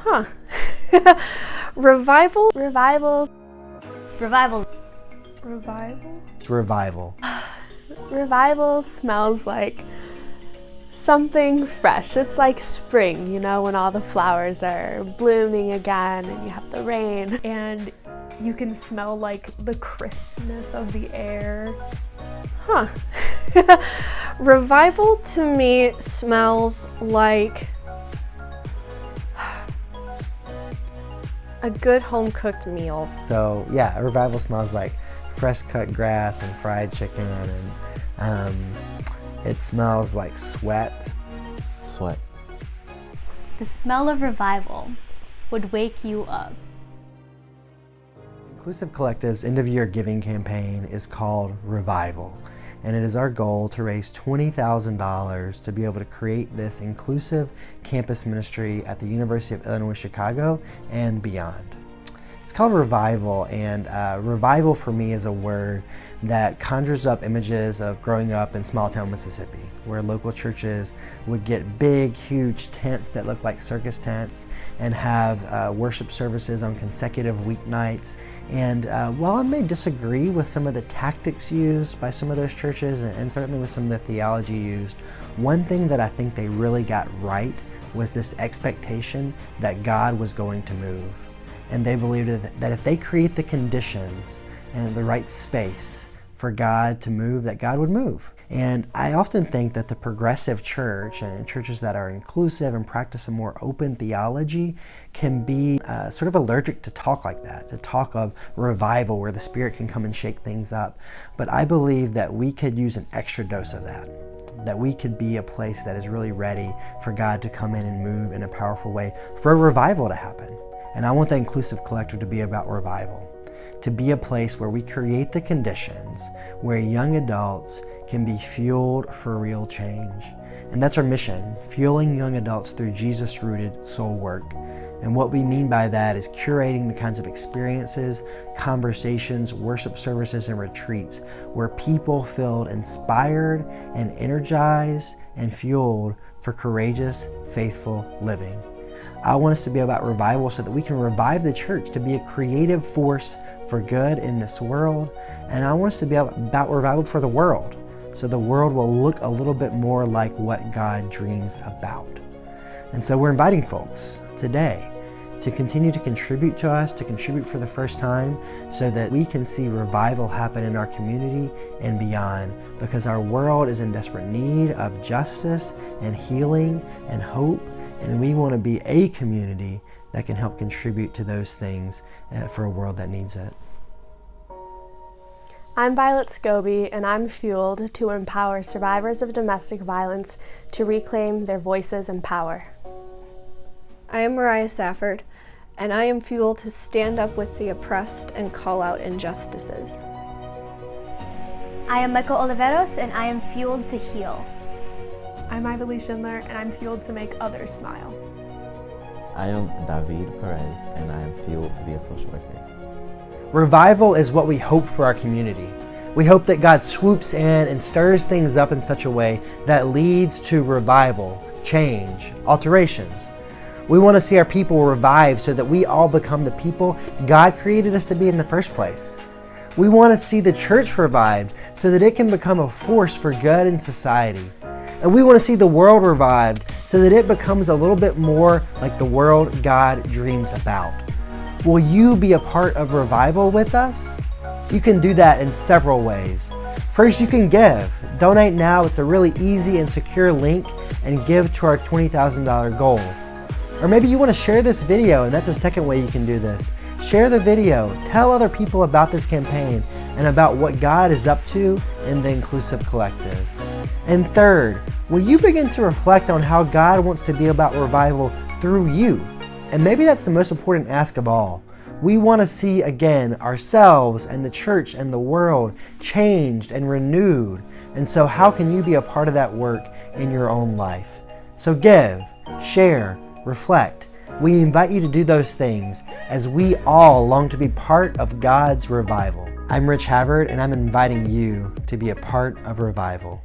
Huh. Revival? Revival. Revival. Revival? It's revival. Revival smells like something fresh. It's like spring, you know, when all the flowers are blooming again and you have the rain and you can smell like the crispness of the air. Huh. Revival to me smells like a good home-cooked meal. So yeah, revival smells like fresh cut grass and fried chicken, and it smells like sweat. Sweat. The smell of revival would wake you up. Inclusive Collective's end-of-year giving campaign is called Revival, and it is our goal to raise $20,000 to be able to create this inclusive campus ministry at the University of Illinois Chicago and beyond. It's called Revival, and revival for me is a word that conjures up images of growing up in small town Mississippi, where local churches would get big, huge tents that look like circus tents and have worship services on consecutive weeknights. And while I may disagree with some of the tactics used by some of those churches, and certainly with some of the theology used, one thing that I think they really got right was this expectation that God was going to move. And they believed that if they create the conditions and the right space for God to move, that God would move. And I often think that the progressive church and churches that are inclusive and practice a more open theology can be sort of allergic to talk like that, to talk of revival where the Spirit can come and shake things up. But I believe that we could use an extra dose of that we could be a place that is really ready for God to come in and move in a powerful way, for a revival to happen. And I want the Inclusive Collective to be about revival, to be a place where we create the conditions where young adults can be fueled for real change. And that's our mission, fueling young adults through Jesus-rooted soul work. And what we mean by that is curating the kinds of experiences, conversations, worship services, and retreats where people feel inspired and energized and fueled for courageous, faithful living. I want us to be about revival so that we can revive the church to be a creative force for good in this world. And I want us to be about revival for the world, so the world will look a little bit more like what God dreams about. And so we're inviting folks today to continue to contribute to us, to contribute for the first time, so that we can see revival happen in our community and beyond, because our world is in desperate need of justice and healing and hope. And we want to be a community that can help contribute to those things for a world that needs it. I'm Violet Scobie, and I'm fueled to empower survivors of domestic violence to reclaim their voices and power. I am Mariah Safford, and I am fueled to stand up with the oppressed and call out injustices. I am Michael Oliveros, and I am fueled to heal. I'm Ivalee Schindler, and I'm fueled to make others smile. I am David Perez, and I am fueled to be a social worker. Revival is what we hope for our community. We hope that God swoops in and stirs things up in such a way that leads to revival, change, alterations. We want to see our people revived so that we all become the people God created us to be in the first place. We want to see the church revived so that it can become a force for good in society. And we want to see the world revived so that it becomes a little bit more like the world God dreams about. Will you be a part of revival with us? You can do that in several ways. First, you can give. Donate now. It's a really easy and secure link, and give to our $20,000 goal. Or maybe you want to share this video, and that's a second way you can do this. Share the video. Tell other people about this campaign and about what God is up to in the Inclusive Collective. And third, will you begin to reflect on how God wants to be about revival through you? And maybe that's the most important ask of all. We want to see again ourselves and the church and the world changed and renewed. And so how can you be a part of that work in your own life? So give, share, reflect. We invite you to do those things as we all long to be part of God's revival. I'm Rich Havard, and I'm inviting you to be a part of revival.